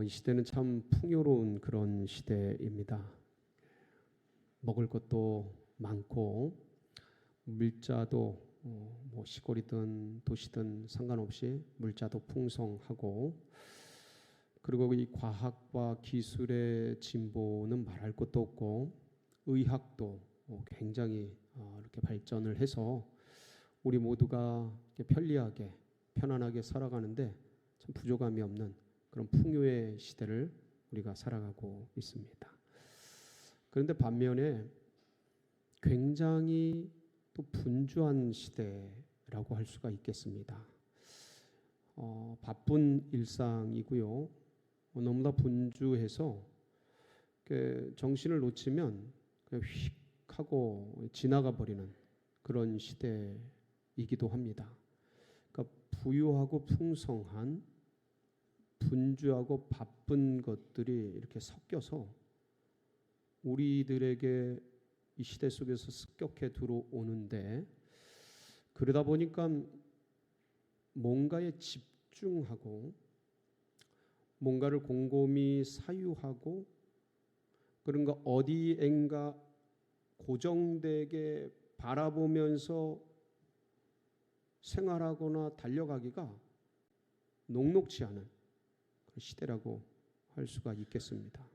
이 시대는 참 풍요로운 그런 시대입니다. 먹을 것도 많고 물자도 뭐 시골이든 도시든 상관없이 물자도 풍성하고, 그리고 이 과학과 기술의 진보는 말할 것도 없고 의학도 굉장히 이렇게 발전을 해서 우리 모두가 편리하게 편안하게 살아가는데 참 부족함이 없는 그런 풍요의 시대를 우리가 살아가고 있습니다. 그런데 반면에 굉장히 또 분주한 시대라고 할 수가 있겠습니다. 바쁜 일상이고요. 너무나 분주해서 정신을 놓치면 그냥 휙 하고 지나가 버리는 그런 시대이기도 합니다. 그러니까 부유하고 풍성한 분주하고 바쁜 것들이 이렇게 섞여서 우리들에게 이 시대 속에서 습격해 들어오는데, 그러다 보니까 뭔가에 집중하고 뭔가를 곰곰이 사유하고 그런가 어디엔가 고정되게 바라보면서 생활하거나 달려가기가 녹록지 않은 그런 시대라고 할 수가 있겠습니다.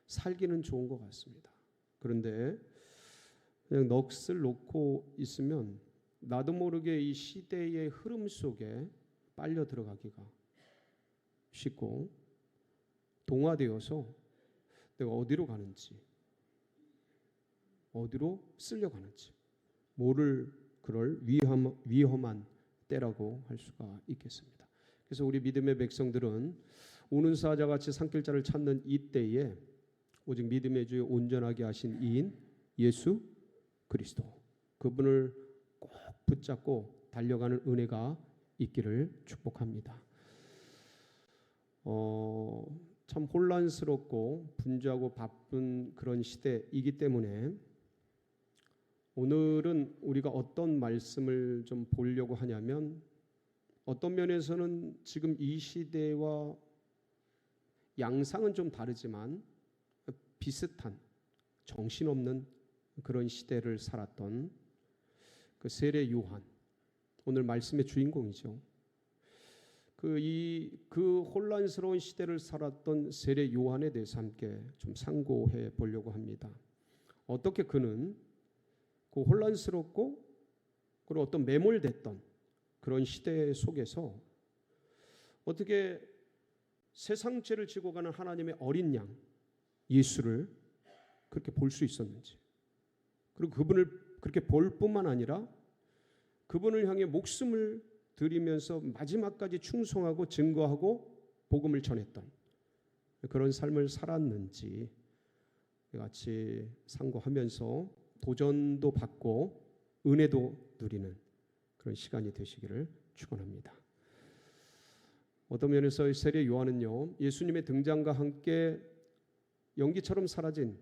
살기는 좋은 것 같습니다. 그런데 그냥 넋을 놓고 있으면 나도 모르게 이 시대의 흐름 속에 빨려 들어가기가 쉽고, 동화되어서 내가 어디로 가는지, 어디로 쓸려가는지 모를 그럴 위험한 때라고 할 수가 있겠습니다. 그래서 우리 믿음의 백성들은 우는 사자같이 산길자를 찾는 이 때에 오직 믿음의 주에 온전하게 하신 이인 예수 그리스도, 그분을 꼭 붙잡고 달려가는 은혜가 있기를 축복합니다. 참 혼란스럽고 분주하고 바쁜 그런 시대이기 때문에 오늘은 우리가 어떤 말씀을 좀 보려고 하냐면, 어떤 면에서는 지금 이 시대와 양상은 좀 다르지만 비슷한 정신없는 그런 시대를 살았던 그 세례 요한, 오늘 말씀의 주인공이죠. 그 혼란스러운 시대를 살았던 세례 요한에 대해서 함께 좀 상고해 보려고 합니다. 어떻게 그는 그 혼란스럽고 그리고 어떤 매몰됐던 그런 시대 속에서 어떻게 세상 죄를 지고 가는 하나님의 어린 양 예수를 그렇게 볼 수 있었는지, 그리고 그분을 그렇게 볼 뿐만 아니라 그분을 향해 목숨을 드리면서 마지막까지 충성하고 증거하고 복음을 전했던 그런 삶을 살았는지 같이 상고하면서 도전도 받고 은혜도 누리는 그런 시간이 되시기를 축원합니다. 어떤 면에서 세례 요한은요, 예수님의 등장과 함께 연기처럼 사라진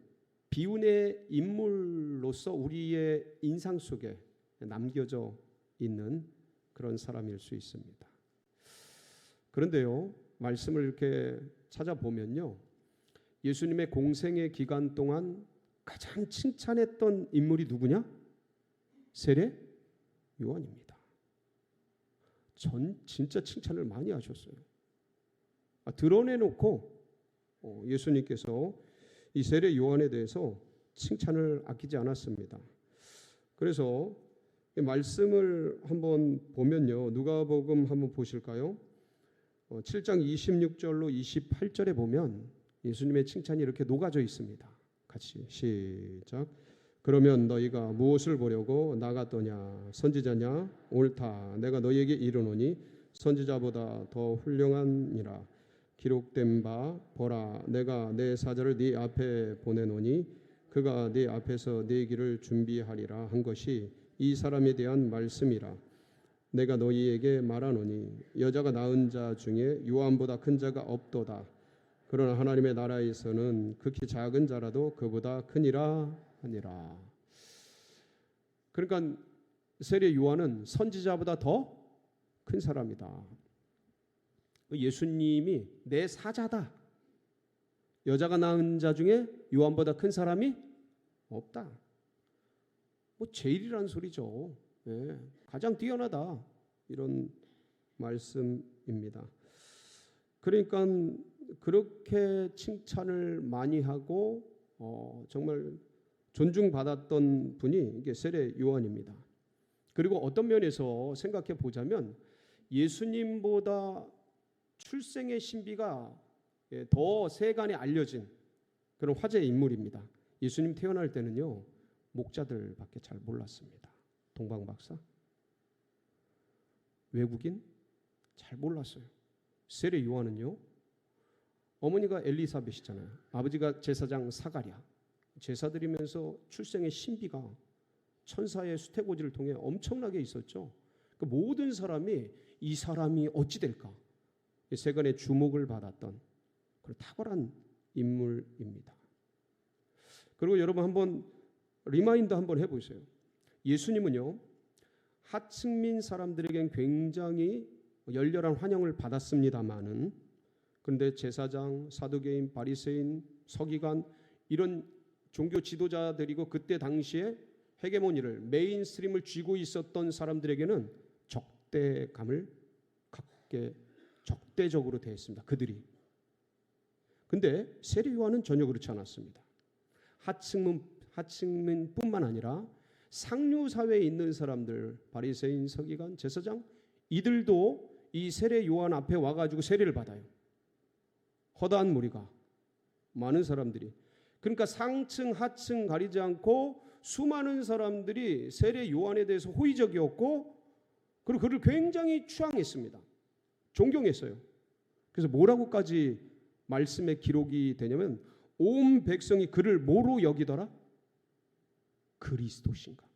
비운의 인물로서 우리의 인상 속에 남겨져 있는 그런 사람일 수 있습니다. 그런데요, 말씀을 이렇게 찾아보면요, 예수님의 공생의 기간 동안 가장 칭찬했던 인물이 누구냐? 세례 요한입니다. 진짜 칭찬을 많이 하셨어요. 드러내놓고 예수님께서 이 세례 요한에 대해서 칭찬을 아끼지 않았습니다. 그래서 말씀을 한번 보면요, 누가복음 한번 보실까요? 7장 26절로 28절에 보면 예수님의 칭찬이 이렇게 녹아져 있습니다. 같이 시작. 그러면 너희가 무엇을 보려고 나갔더냐? 선지자냐? 옳다. 내가 너희에게 이르노니 선지자보다 더 훌륭하니라. 기록된 바 보라, 내가 내 사자를 네 앞에 보내노니 그가 네 앞에서 네 길을 준비하리라 한 것이 이 사람에 대한 말씀이라. 내가 너희에게 말하노니 여자가 낳은 자 중에 요한보다 큰 자가 없도다. 그러나 하나님의 나라에서는 극히 작은 자라도 그보다 크니라 하니라. 그러니까 세례 요한은 선지자보다 더 큰 사람이다. 예수님이 내 사자다 여자가 낳은 자 중에 요한보다 큰 사람이 없다. 뭐 제일이라는 소리죠. 예, 가장 뛰어나다 이런 말씀입니다. 그러니까 그렇게 칭찬을 많이 하고 정말 존중받았던 분이 이게 세례 요한입니다. 그리고 어떤 면에서 생각해 보자면 예수님보다 출생의 신비가 더 세간에 알려진 그런 화제의 인물입니다. 예수님 태어날 때는요, 목자들밖에 잘 몰랐습니다. 동방박사, 외국인 잘 몰랐어요. 세례 요한은요, 어머니가 엘리사벳이잖아요. 아버지가 제사장 사가랴. 제사 드리면서 출생의 신비가 천사의 수태고지를 통해 엄청나게 있었죠. 그 모든 사람이 이 사람이 어찌 될까? 세간의 주목을 받았던 그런 탁월한 인물입니다. 그리고 여러분 한번 리마인드 한번 해보세요. 예수님은요, 하층민 사람들에겐 굉장히 열렬한 환영을 받았습니다마는, 그런데 제사장, 사두개인, 바리새인, 서기관 이런 종교 지도자들이고 그때 당시에 헤게모니를 메인스트림을 쥐고 있었던 사람들에게는 적대감을 갖게 적대적으로 대했습니다. 그들이. 근데 세례 요한은 전혀 그렇지 않았습니다. 하층민뿐만 아니라 상류 사회에 있는 사람들, 바리새인, 서기관, 제사장 이들도 이 세례 요한 앞에 와가지고 세례를 받아요. 허다한 무리가, 많은 사람들이. 그러니까 상층 하층 가리지 않고 수많은 사람들이 세례 요한에 대해서 호의적이었고, 그리고 그를 굉장히 추앙했습니다. 존경했어요. 그래서 뭐라고까지 말씀의 기록이 되냐면, 온 백성이 그를 뭐로 여기더라? 그리스도신가.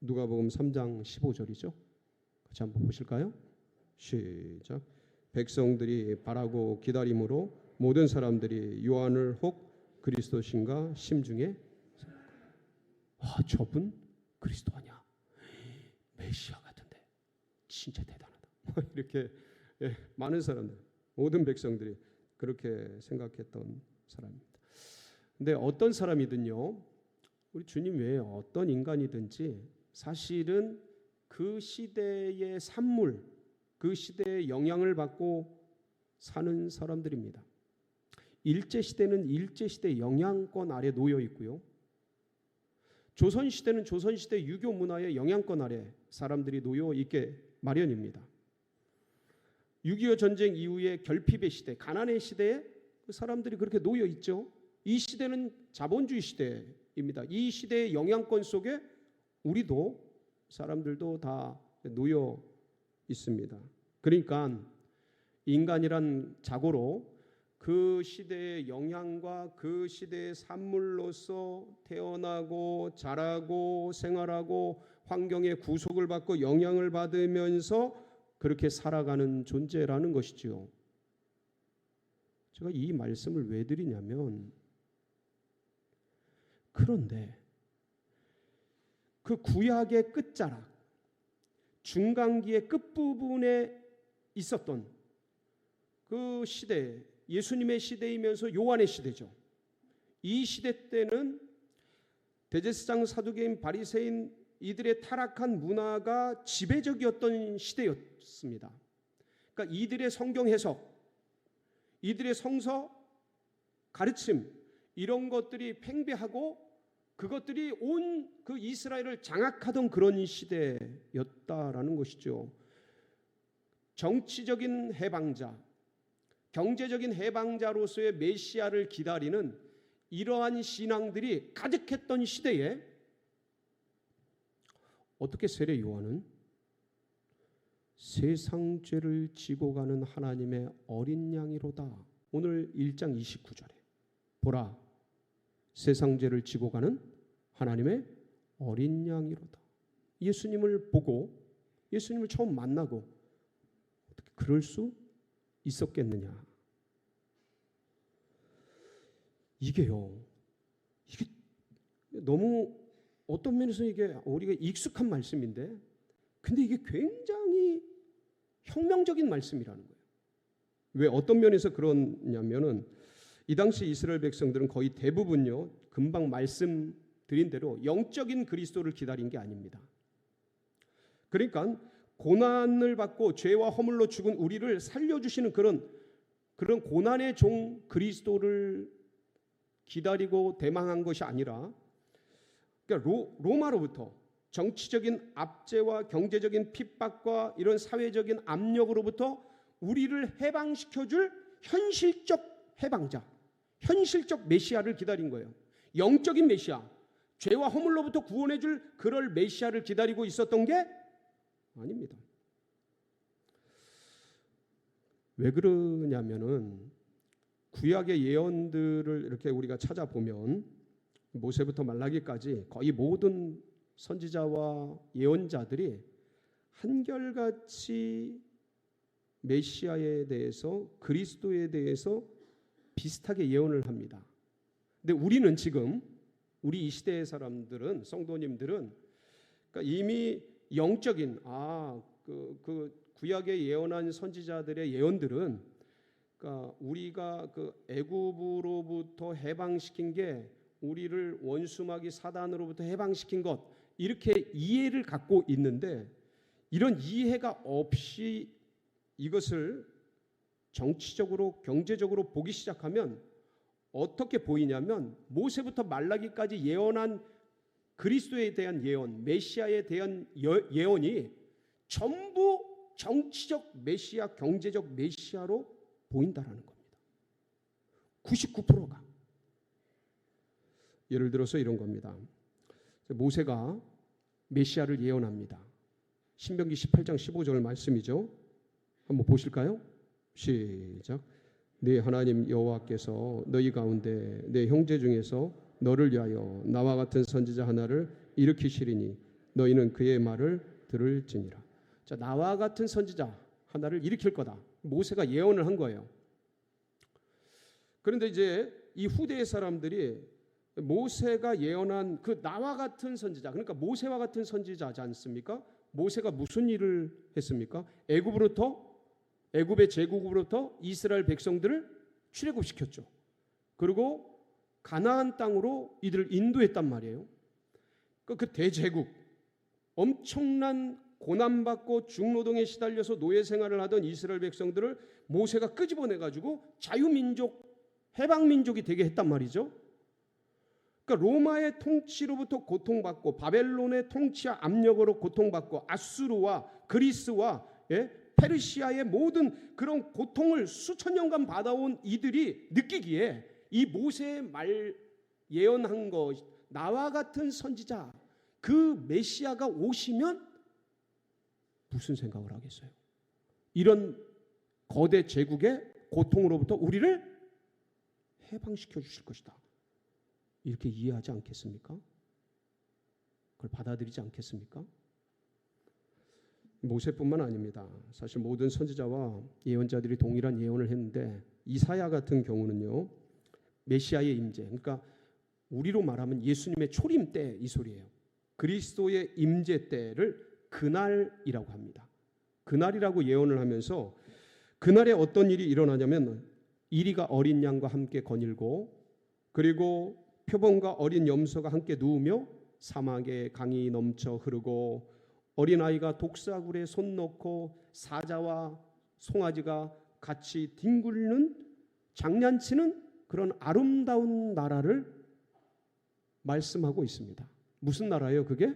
누가복음 3장 15절이죠. 같이 한번 보실까요? 시작. 백성들이 바라고 기다림으로 모든 사람들이 요한을 혹 그리스도신가 심중에, 저분 그리스도 아니야? 메시아 같은데 진짜 대단하다. 이렇게 많은 사람들, 모든 백성들이 그렇게 생각했던 사람입니다. 근데 어떤 사람이든요, 우리 주님 외에 어떤 인간이든지 사실은 그 시대의 산물, 그 시대의 영향을 받고 사는 사람들입니다. 일제시대는 일제시대의 영향권 아래 놓여 있고요, 조선시대는 조선시대 유교 문화의 영향권 아래 사람들이 놓여 있게 마련입니다. 6.25 전쟁 이후의 결핍의 시대, 가난의 시대에 그 사람들이 그렇게 놓여 있죠. 이 시대는 자본주의 시대입니다. 이 시대의 영향권 속에 우리도, 사람들도 다 놓여 있습니다. 그러니까 인간이란 자고로 그 시대의 영향과 그 시대의 산물로서 태어나고 자라고 생활하고 환경의 구속을 받고 영향을 받으면서 그렇게 살아가는 존재라는 것이지요. 제가 이 말씀을 왜 드리냐면, 그런데 그 구약의 끝자락, 중간기의 끝부분에 있었던 그 시대, 예수님의 시대이면서 요한의 시대죠. 이 시대 때는 대제사장, 사두개인, 바리새인 이들의 타락한 문화가 지배적이었던 시대였습니다. 그러니까 이들의 성경 해석, 이들의 성서 가르침 이런 것들이 팽배하고 그것들이 온 그 이스라엘을 장악하던 그런 시대였다라는 것이죠. 정치적인 해방자, 경제적인 해방자로서의 메시아를 기다리는 이러한 신앙들이 가득했던 시대에 어떻게 세례 요한은 세상 죄를 지고 가는 하나님의 어린 양이로다. 오늘 1장 29절에 보라, 세상 죄를 지고 가는 하나님의 어린 양이로다. 예수님을 보고, 예수님을 처음 만나고 어떻게 그럴 수 있었겠느냐. 이게 너무 어떤 면에서 이게 우리가 익숙한 말씀인데, 근데 이게 굉장히 혁명적인 말씀이라는 거예요. 왜 어떤 면에서 그러냐면은 이 당시 이스라엘 백성들은 거의 대부분요, 금방 말씀드린 대로 영적인 그리스도를 기다린 게 아닙니다. 그러니까 고난을 받고 죄와 허물로 죽은 우리를 살려주시는 그런 고난의 종 그리스도를 기다리고 대망한 것이 아니라, 그러니까 로마로부터 정치적인 압제와 경제적인 핍박과 이런 사회적인 압력으로부터 우리를 해방시켜줄 현실적 해방자, 현실적 메시아를 기다린 거예요. 영적인 메시아, 죄와 허물로부터 구원해줄 그럴 메시아를 기다리고 있었던 게 아닙니다. 왜 그러냐면은 구약의 예언들을 이렇게 우리가 찾아보면 모세부터 말라기까지 거의 모든 선지자와 예언자들이 한결같이 메시아에 대해서, 그리스도에 대해서 비슷하게 예언을 합니다. 근데 우리는 지금, 우리 이 시대의 사람들은, 성도님들은 그러니까 이미 영적인 그 구약에 예언한 선지자들의 예언들은, 그러니까 우리가 그 애굽으로부터 해방시킨 게 우리를 원수마귀 사단으로부터 해방시킨 것, 이렇게 이해를 갖고 있는데, 이런 이해가 없이 이것을 정치적으로 경제적으로 보기 시작하면 어떻게 보이냐면, 모세부터 말라기까지 예언한 그리스도에 대한 예언, 메시아에 대한 예언이 전부 정치적 메시아, 경제적 메시아로 보인다라는 겁니다. 99%가. 예를 들어서 이런 겁니다. 모세가 메시아를 예언합니다. 신명기 18장 15절 말씀이죠. 한번 보실까요? 시작. 네 하나님 여호와께서 너희 가운데 내 형제 중에서 너를 위하여 나와 같은 선지자 하나를 일으키시리니 너희는 그의 말을 들을지니라. 자, 나와 같은 선지자 하나를 일으킬 거다. 모세가 예언을 한 거예요. 그런데 이제 이 후대의 사람들이 모세가 예언한 그 나와 같은 선지자, 그러니까 모세와 같은 선지자지 않습니까? 모세가 무슨 일을 했습니까? 애굽의 제국으로부터 이스라엘 백성들을 출애굽시켰죠. 그리고 가나안 땅으로 이들을 인도했단 말이에요. 그 대제국, 엄청난 고난받고 중노동에 시달려서 노예 생활을 하던 이스라엘 백성들을 모세가 끄집어내가지고 자유민족, 해방민족이 되게 했단 말이죠. 그러니까 로마의 통치로부터 고통받고 바벨론의 통치와 압력으로 고통받고 아수르와 그리스와 페르시아의 모든 그런 고통을 수천 년간 받아온 이들이 느끼기에 이 모세의 말 예언한 것, 나와 같은 선지자, 그 메시아가 오시면 무슨 생각을 하겠어요? 이런 거대 제국의 고통으로부터 우리를 해방시켜 주실 것이다. 이렇게 이해하지 않겠습니까? 그걸 받아들이지 않겠습니까? 모세뿐만 아닙니다. 사실 모든 선지자와 예언자들이 동일한 예언을 했는데, 이사야 같은 경우는요, 메시아의 임재, 그러니까 우리로 말하면 예수님의 초림 때 이 소리예요. 그리스도의 임재 때를 그날이라고 합니다. 그날이라고 예언을 하면서 그날에 어떤 일이 일어나냐면, 이리가 어린 양과 함께 거닐고, 그리고 표범과 어린 염소가 함께 누우며 사막에 강이 넘쳐 흐르고, 어린아이가 독사굴에 손 넣고 사자와 송아지가 같이 뒹굴는, 장난치는 그런 아름다운 나라를 말씀하고 있습니다. 무슨 나라예요 그게?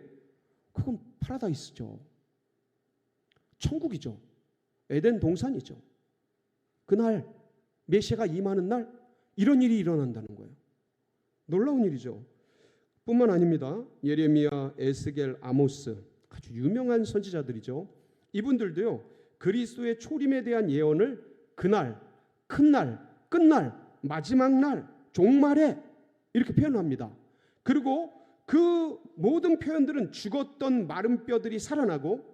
그건 파라다이스죠. 천국이죠. 에덴 동산이죠. 그날 메시아가 임하는 날 이런 일이 일어난다는 거예요. 놀라운 일이죠. 뿐만 아닙니다. 예레미야, 에스겔, 아모스, 아주 유명한 선지자들이죠. 이분들도요, 그리스도의 초림에 대한 예언을 그날, 큰날, 끝날, 마지막 날, 종말에 이렇게 표현합니다. 그리고 그 모든 표현들은 죽었던 마른 뼈들이 살아나고,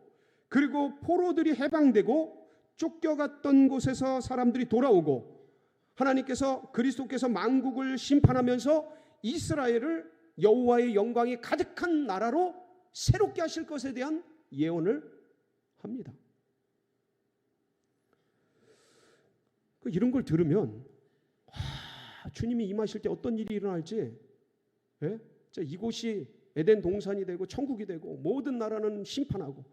그리고 포로들이 해방되고, 쫓겨갔던 곳에서 사람들이 돌아오고, 하나님께서, 그리스도께서 만국을 심판하면서 이스라엘을 여호와의 영광이 가득한 나라로 새롭게 하실 것에 대한 예언을 합니다. 이런 걸 들으면 주님이 임하실 때 어떤 일이 일어날지, 예? 이곳이 에덴 동산이 되고 천국이 되고 모든 나라는 심판하고.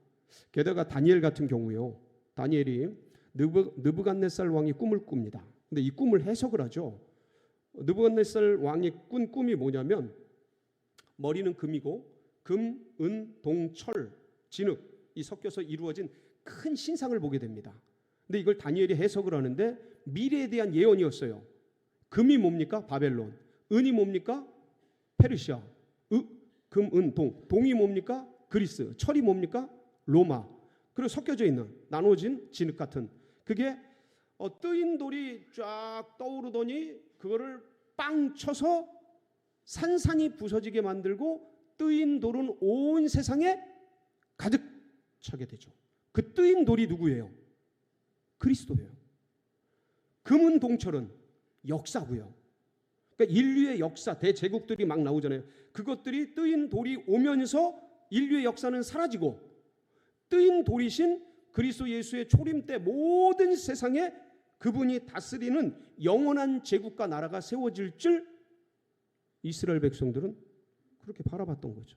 게다가 다니엘 같은 경우요, 다니엘이 느부갓네살 왕이 꿈을 꿉니다. 근데 이 꿈을 해석을 하죠. 느부갓네살 왕이 꾼 꿈이 뭐냐면, 머리는 금이고 금, 은, 동, 철, 진흙이 섞여서 이루어진 큰 신상을 보게 됩니다. 근데 이걸 다니엘이 해석을 하는데 미래에 대한 예언이었어요. 금이 뭡니까? 바벨론. 은이 뭡니까? 페르시아. 금, 은, 동. 동이 뭡니까? 그리스. 철이 뭡니까? 로마. 그리고 섞여져 있는 나눠진 진흙 같은, 그게 뜨인 돌이 쫙 떠오르더니 그거를 빵 쳐서 산산이 부서지게 만들고 뜨인 돌은 온 세상에 가득 차게 되죠. 그 뜨인 돌이 누구예요? 그리스도예요. 금은 동철은 역사고요. 그러니까 인류의 역사, 대제국들이 막 나오잖아요. 그것들이 뜨인 돌이 오면서 인류의 역사는 사라지고, 뜨인 돌이신 그리스도 예수의 초림 때 모든 세상에 그분이 다스리는 영원한 제국과 나라가 세워질 줄 이스라엘 백성들은 그렇게 바라봤던 거죠.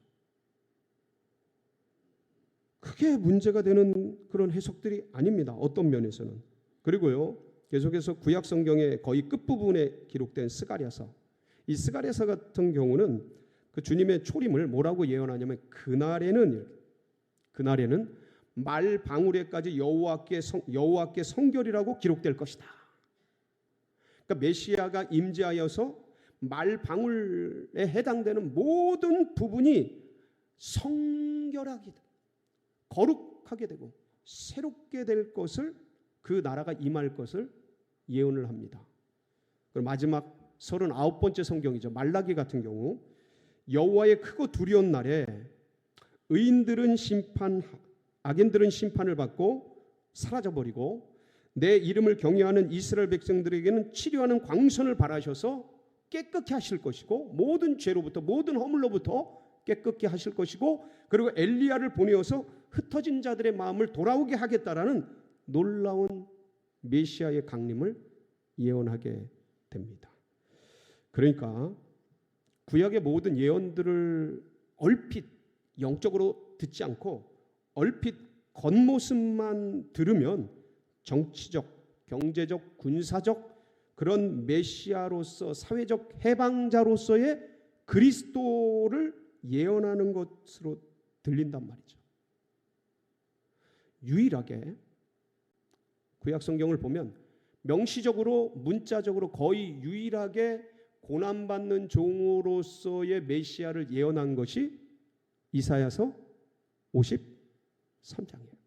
크게 문제가 되는 그런 해석들이 아닙니다. 어떤 면에서는. 그리고요, 계속해서 구약 성경의 거의 끝부분에 기록된 스가랴서, 이 스가랴서 같은 경우는 그 주님의 초림을 뭐라고 예언하냐면, 그날에는 말 방울에까지 여호와께 성결이라고 기록될 것이다. 그러니까 메시아가 임재하여서 말 방울에 해당되는 모든 부분이 성결하게 되고 거룩하게 되고 새롭게 될 것을, 그 나라가 임할 것을 예언을 합니다. 그리고 마지막 39번째 성경이죠. 말라기 같은 경우, 여호와의 크고 두려운 날에 의인들은 악인들은 심판을 받고 사라져버리고, 내 이름을 경외하는 이스라엘 백성들에게는 치료하는 광선을 발하셔서 깨끗게 하실 것이고, 모든 죄로부터 모든 허물로부터 깨끗게 하실 것이고, 그리고 엘리야를 보내어서 흩어진 자들의 마음을 돌아오게 하겠다라는 놀라운 메시아의 강림을 예언하게 됩니다. 그러니까 구약의 모든 예언들을 얼핏 영적으로 듣지 않고 얼핏 겉모습만 들으면 정치적, 경제적, 군사적 그런 메시아로서 사회적 해방자로서의 그리스도를 예언하는 것으로 들린단 말이죠. 유일하게 구약 성경을 보면 명시적으로, 문자적으로 거의 유일하게 고난받는 종으로서의 메시아를 예언한 것이 이사야서 53장이에요.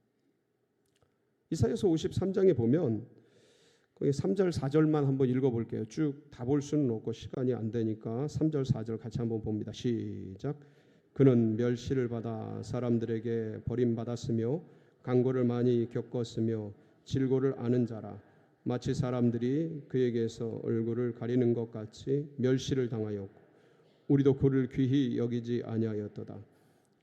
이사야서 53장에 보면 거기 3절 4절만 한번 읽어볼게요. 쭉 다 볼 수는 없고 시간이 안 되니까 3절 4절 같이 한번 봅니다. 시작. 그는 멸시를 받아 사람들에게 버림받았으며 강고를 많이 겪었으며 질고를 아는 자라. 마치 사람들이 그에게서 얼굴을 가리는 것 같이 멸시를 당하였고 우리도 그를 귀히 여기지 아니하였도다.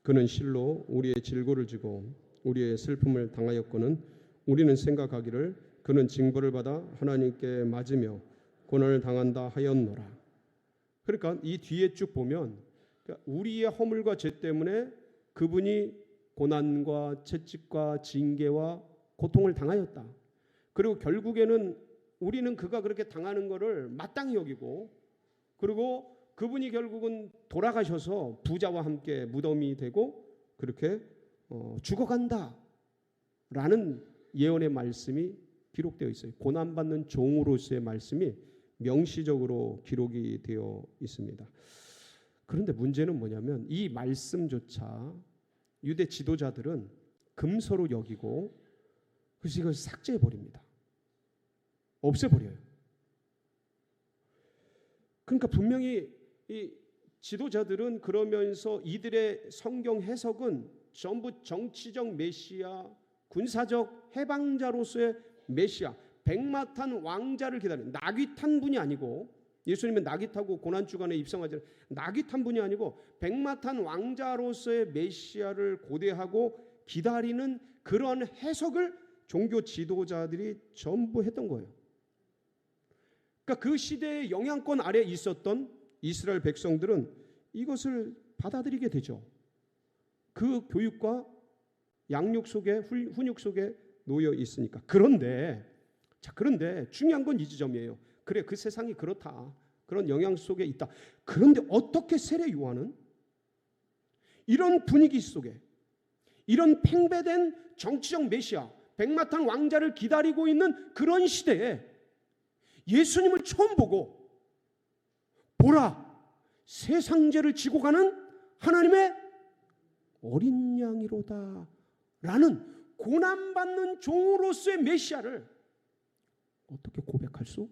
그는 실로 우리의 질고를 지고 우리의 슬픔을 당하였거늘 우리는 생각하기를 그는 징벌을 받아 하나님께 맞으며 고난을 당한다 하였노라. 그러니까 이 뒤에 쭉 보면 우리의 허물과 죄 때문에 그분이 고난과 채찍과 징계와 고통을 당하였다. 그리고 결국에는 우리는 그가 그렇게 당하는 것을 마땅히 여기고, 그리고 그분이 결국은 돌아가셔서 부자와 함께 무덤이 되고 그렇게 죽어간다라는 예언의 말씀이 기록되어 있어요. 고난받는 종으로서의 말씀이 명시적으로 기록이 되어 있습니다. 그런데 문제는 뭐냐면 이 말씀조차 유대 지도자들은 금서로 여기고 그래서 이걸 삭제해 버립니다. 없애버려요. 그러니까 분명히 이 지도자들은 그러면서 이들의 성경 해석은 전부 정치적 메시아, 군사적 해방자로서의 메시아, 백마탄 왕자를 기다리는, 낙이 탄 분이 아니고, 예수님은 낙이 타고 고난주간에 입성하지, 낙이 탄 분이 아니고 백마탄 왕자로서의 메시아를 고대하고 기다리는 그런 해석을 종교 지도자들이 전부 했던 거예요. 그러니까 그 시대의 영향권 아래 있었던 이스라엘 백성들은 이것을 받아들이게 되죠. 그 교육과 양육 속에 훈육 속에 놓여 있으니까. 그런데 중요한 건 이 지점이에요. 그래, 그 세상이 그렇다. 그런 영향 속에 있다. 그런데 어떻게 세례 요한은 이런 분위기 속에, 이런 팽배된 정치적 메시아 백마탄 왕자를 기다리고 있는 그런 시대에 예수님을 처음 보고, 보라, 세상 죄를 지고 가는 하나님의 어린 양이로다 라는 고난받는 종으로서의 메시아를 어떻게 고백할 수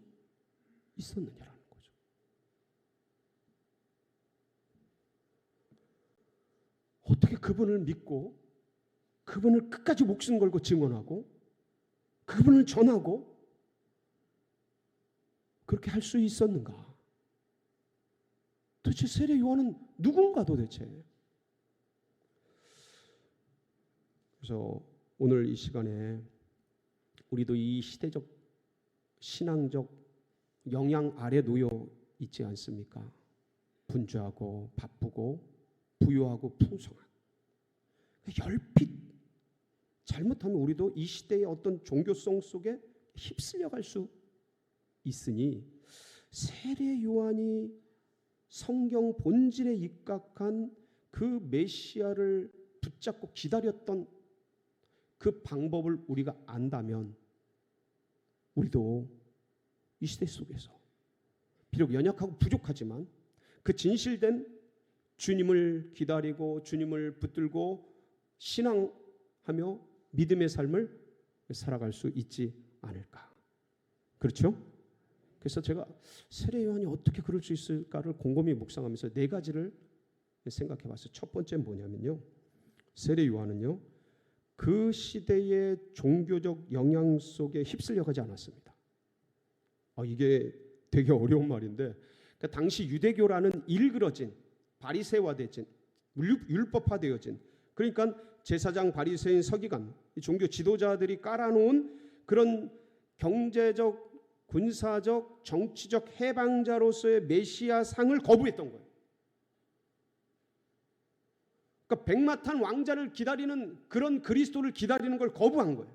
있었느냐라는 거죠. 어떻게 그분을 믿고 그분을 끝까지 목숨 걸고 증언하고 그분을 전하고 그렇게 할 수 있었는가? 도대체 세례 요한은 누군가 도대체? 그래서 오늘 이 시간에 우리도 이 시대적 신앙적 영향 아래 놓여 있지 않습니까? 분주하고 바쁘고 부유하고 풍성한 열핏 잘못하면 우리도 이 시대의 어떤 종교성 속에 휩쓸려갈 수 있으니 세례 요한이 성경 본질에 입각한 그 메시아를 붙잡고 기다렸던 그 방법을 우리가 안다면 우리도 이 시대 속에서 비록 연약하고 부족하지만 그 진실된 주님을 기다리고 주님을 붙들고 신앙하며 믿음의 삶을 살아갈 수 있지 않을까. 그렇죠? 그래서 제가 세례 요한이 어떻게 그럴 수 있을까를 곰곰이 묵상하면서 네 가지를 생각해 봤어요. 첫 번째는 뭐냐면요, 세례 요한은요 그 시대의 종교적 영향 속에 휩쓸려가지 않았습니다. 이게 되게 어려운 말인데, 그러니까 당시 유대교라는 일그러진 바리새화되진 율법화되어진, 그러니까 제사장, 바리새인, 서기관, 종교 지도자들이 깔아놓은 그런 경제적, 군사적, 정치적 해방자로서의 메시아 상을 거부했던 거예요. 그러니까 백마탄 왕자를 기다리는 그런 그리스도를 기다리는 걸 거부한 거예요.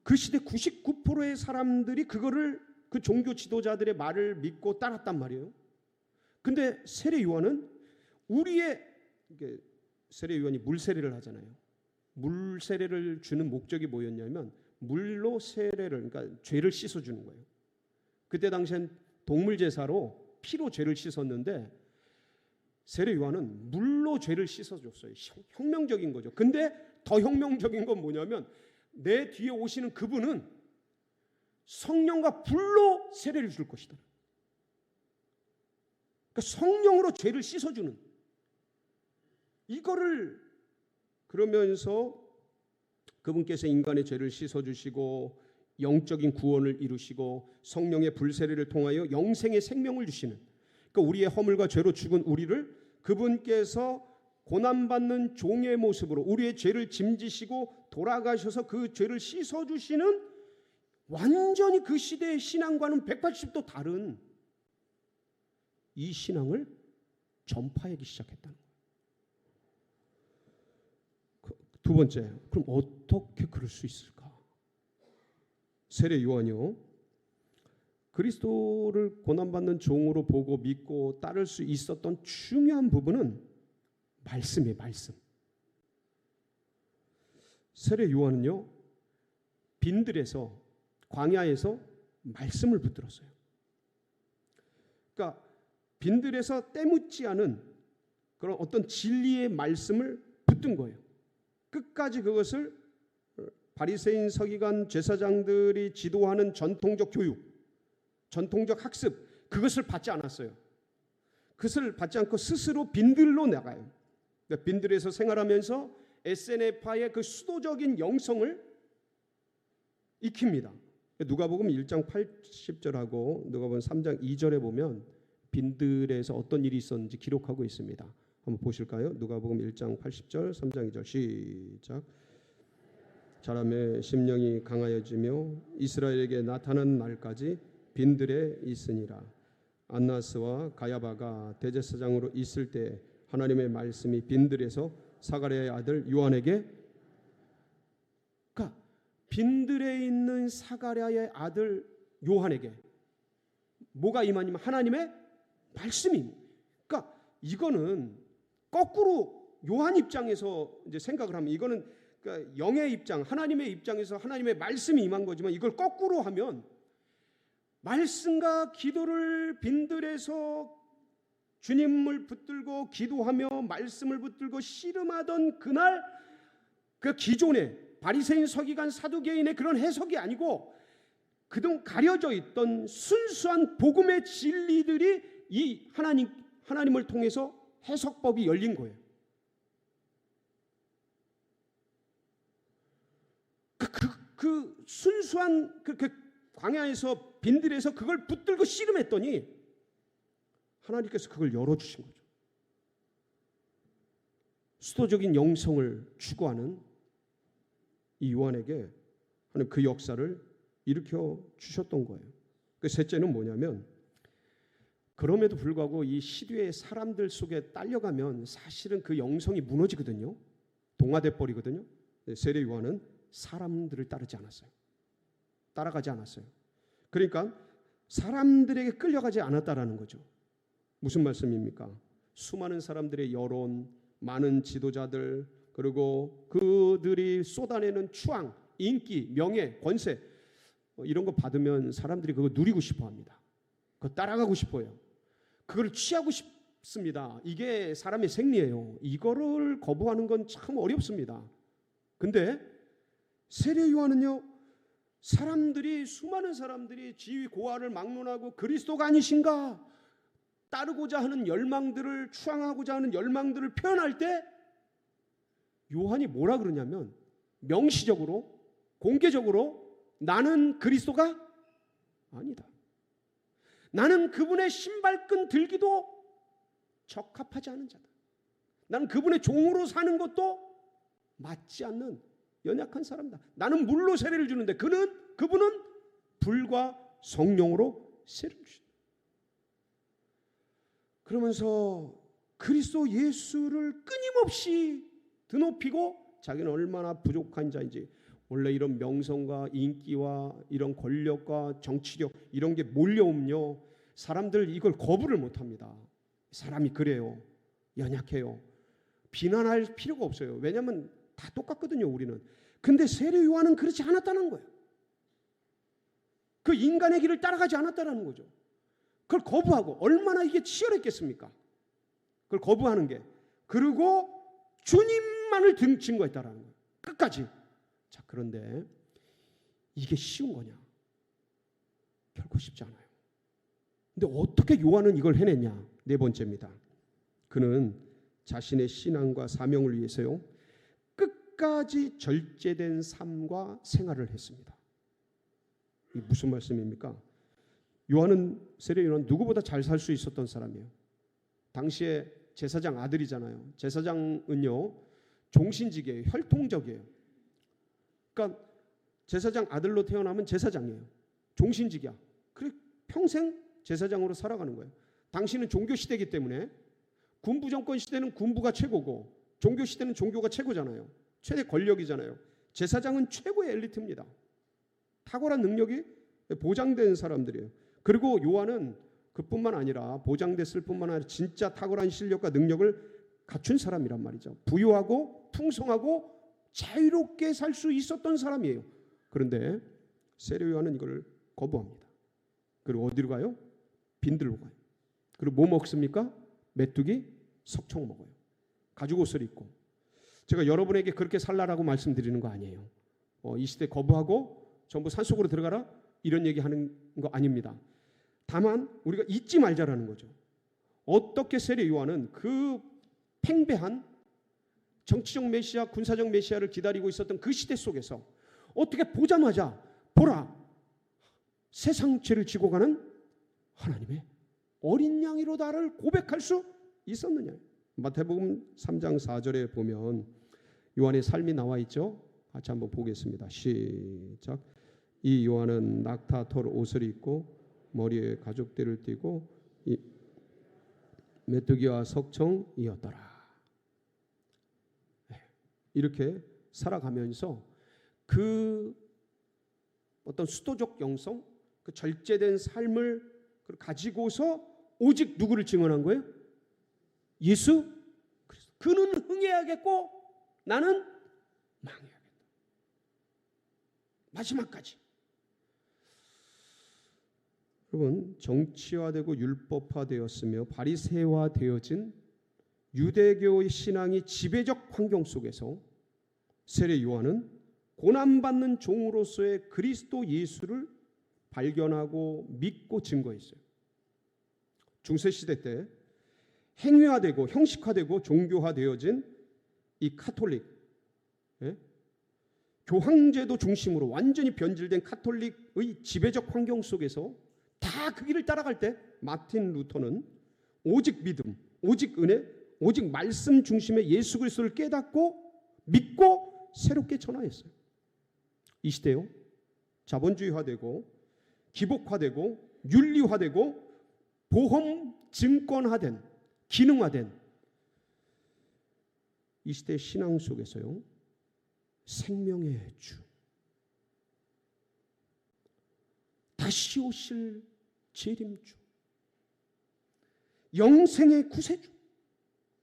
그 시대 99%의 사람들이 그거를, 그 종교 지도자들의 말을 믿고 따랐단 말이에요. 근데 세례 요한은 세례 요한이 물 세례를 하잖아요. 물 세례를 주는 목적이 뭐였냐면 물로 세례를, 그러니까 죄를 씻어주는 거예요. 그때 당시엔 동물 제사로 피로 죄를 씻었는데 세례 요한은 물로 죄를 씻어줬어요. 혁명적인 거죠. 근데 더 혁명적인 건 뭐냐면 내 뒤에 오시는 그분은 성령과 불로 세례를 줄 것이다. 그러니까 성령으로 죄를 씻어주는, 이거를 그러면서 그분께서 인간의 죄를 씻어주시고 영적인 구원을 이루시고 성령의 불세례를 통하여 영생의 생명을 주시는, 그러니까 우리의 허물과 죄로 죽은 우리를 그분께서 고난받는 종의 모습으로 우리의 죄를 짐지시고 돌아가셔서 그 죄를 씻어주시는, 완전히 그 시대의 신앙과는 180도 다른 이 신앙을 전파하기 시작했다는 거예요. 두 번째, 그럼 어떻게 그럴 수 있을까? 세례 요한이요, 그리스도를 고난받는 종으로 보고 믿고 따를 수 있었던 중요한 부분은 말씀이에요. 말씀. 세례 요한은요 빈들에서, 광야에서 말씀을 붙들었어요. 그러니까 빈들에서 때묻지 않은 그런 어떤 진리의 말씀을 붙든 거예요. 끝까지 그것을 바리새인, 서기관, 제사장들이 지도하는 전통적 교육, 전통적 학습, 그것을 받지 않았어요. 그것을 받지 않고 스스로 빈들로 나가요. 빈들에서 생활하면서 SNF파의 그 수도적인 영성을 익힙니다. 누가복음 1장 80절하고 누가복음 3장 2절에 보면 빈들에서 어떤 일이 있었는지 기록하고 있습니다. 한번 보실까요? 누가복음 1장 80절, 3장 2절 시작. 사람의 심령이 강하여지며 이스라엘에게 나타난 날까지 빈들에 있으니라. 안나스와 가야바가 대제사장으로 있을 때 하나님의 말씀이 빈들에서 사가랴의 아들 요한에게, 그러니까 빈들에 있는 사가랴의 아들 요한에게 뭐가 임하냐면 하나님의 말씀이. 그러니까 이거는 거꾸로 요한 입장에서 이제 생각을 하면 이거는 그러니까 영의 입장, 하나님의 입장에서 하나님의 말씀이 임한 거지만 이걸 거꾸로 하면 말씀과 기도를 빈들에서 주님을 붙들고 기도하며 말씀을 붙들고 씨름하던 그날 그 기존의 바리새인 서기관 사두개인의 그런 해석이 아니고 그동안 가려져 있던 순수한 복음의 진리들이 이 하나님을 통해서 해석법이 열린 거예요. 그 순수한 그 광야에서 빈들에서 그걸 붙들고 씨름했더니 하나님께서 그걸 열어주신 거죠. 수도적인 영성을 추구하는 이 요한에게 하나님 그 역사를 일으켜 주셨던 거예요. 그 셋째는 뭐냐면 그럼에도 불구하고 이 시류의 사람들 속에 딸려가면 사실은 그 영성이 무너지거든요. 동화돼 버리거든요. 세례 요한은 사람들을 따라가지 않았어요. 그러니까 사람들에게 끌려가지 않았다라는 거죠. 무슨 말씀입니까? 수많은 사람들의 여론, 많은 지도자들, 그리고 그들이 쏟아내는 추앙, 인기, 명예, 권세 이런 거 받으면 사람들이 그거 누리고 싶어 합니다. 그거 따라가고 싶어요. 그걸 취하고 싶습니다. 이게 사람의 생리예요. 이거를 거부하는 건 참 어렵습니다. 근데 세례 요한은요, 수많은 사람들이 지위 고하를 막론하고 그리스도가 아니신가 따르고자 하는 열망들을, 추앙하고자 하는 열망들을 표현할 때 요한이 뭐라 그러냐면 명시적으로 공개적으로 나는 그리스도가 아니다. 나는 그분의 신발끈 들기도 적합하지 않은 자다. 나는 그분의 종으로 사는 것도 맞지 않는 연약한 사람이다. 나는 물로 세례를 주는데 그분은 불과 성령으로 세례를 주신다. 그러면서 그리스도 예수를 끊임없이 드높이고 자기는 얼마나 부족한 자인지, 원래 이런 명성과 인기와 이런 권력과 정치력 이런 게 몰려오면요 사람들 이걸 거부를 못합니다. 사람이 그래요. 연약해요. 비난할 필요가 없어요. 왜냐하면 다 똑같거든요, 우리는. 근데 세례 요한은 그렇지 않았다는 거예요. 그 인간의 길을 따라가지 않았다는 거죠. 그걸 거부하고, 얼마나 이게 치열했겠습니까? 그걸 거부하는 게. 그리고 주님만을 증거했다라는 거예요. 끝까지. 자, 그런데 이게 쉬운 거냐? 결코 쉽지 않아요. 근데 어떻게 요한은 이걸 해냈냐? 네 번째입니다. 그는 자신의 신앙과 사명을 위해서요 끝까지 절제된 삶과 생활을 했습니다. 이게 무슨 말씀입니까? 세례 요한은 누구보다 잘 살 수 있었던 사람이에요. 당시에 제사장 아들이잖아요. 제사장은요 종신직이에요. 혈통적이에요. 그러니까 제사장 아들로 태어나면 제사장이에요. 종신직이야. 그래 평생 제사장으로 살아가는 거예요. 당시는 종교 시대이기 때문에 군부 정권 시대는 군부가 최고고 종교 시대는 종교가 최고잖아요. 최대 권력이잖아요. 제사장은 최고의 엘리트입니다. 탁월한 능력이 보장된 사람들이에요. 그리고 요한은 그뿐만 아니라 보장됐을 뿐만 아니라 진짜 탁월한 실력과 능력을 갖춘 사람이란 말이죠. 부유하고 풍성하고 자유롭게 살 수 있었던 사람이에요. 그런데 세례 요한은 이걸 거부합니다. 그리고 어디로 가요? 빈들로 가요. 그리고 뭐 먹습니까? 메뚜기, 석청 먹어요. 가죽 옷을 입고. 제가 여러분에게 그렇게 살라라고 말씀드리는 거 아니에요. 이 시대 거부하고 전부 산속으로 들어가라 이런 얘기하는 거 아닙니다. 다만 우리가 잊지 말자라는 거죠. 어떻게 세례 요한은 그 팽배한 정치적 메시아, 군사적 메시아를 기다리고 있었던 그 시대 속에서 어떻게 보자마자 보라 세상 죄를 지고 가는 하나님의 어린 양이로다를 고백할 수 있었느냐. 마태복음 3장 4절에 보면 요한의 삶이 나와 있죠. 같이 한번 보겠습니다. 시작. 이 요한은 낙타 털 옷을 입고 머리에 가죽대를 띠고 메뚜기와 석청이었더라. 이렇게 살아가면서 그 어떤 수도적 영성, 그 절제된 삶을 가지고서 오직 누구를 증언한 거예요? 예수 그리스도. 그는 흥해야겠고 나는 망해야겠다. 마지막까지. 여러분, 정치화되고 율법화되었으며 바리새화되어진 유대교의 신앙이 지배적 환경 속에서 세례 요한은 고난받는 종으로서의 그리스도 예수를 발견하고 믿고 증거했어요. 중세시대 때 행위화되고 형식화되고 종교화되어진 이 카톨릭, 교황제도 중심으로 완전히 변질된 카톨릭의 지배적 환경 속에서 다 그 길을 따라갈 때 마틴 루터는 오직 믿음, 오직 은혜, 오직 말씀 중심의 예수 그리스도를 깨닫고 믿고 새롭게 전화했어요. 이 시대요, 자본주의화되고 기복화되고 윤리화되고 보험 증권화된 기능화된 이 시대의 신앙 속에서요, 생명의 주, 다시 오실 재림주, 영생의 구세주,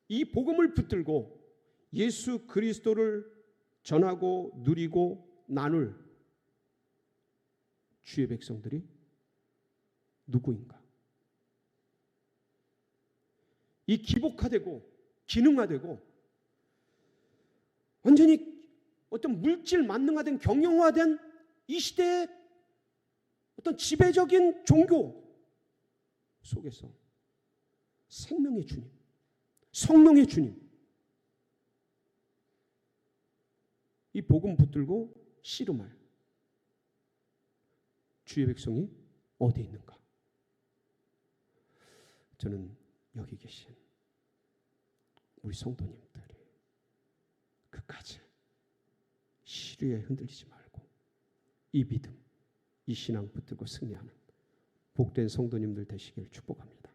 이 복음을 붙들고 예수 그리스도를 전하고 누리고 나눌 주의 백성들이 누구인가? 이 기복화되고 기능화되고 완전히 어떤 물질 만능화된 경영화된 이 시대의 어떤 지배적인 종교 속에서 생명의 주님, 성령의 주님, 이 복음 붙들고 씨름할 주의 백성이 어디 있는가? 저는 여기 계신 우리 성도님들이 끝까지 시류에 흔들리지 말고 이 믿음, 이 신앙 붙들고 승리하는 복된 성도님들 되시길 축복합니다.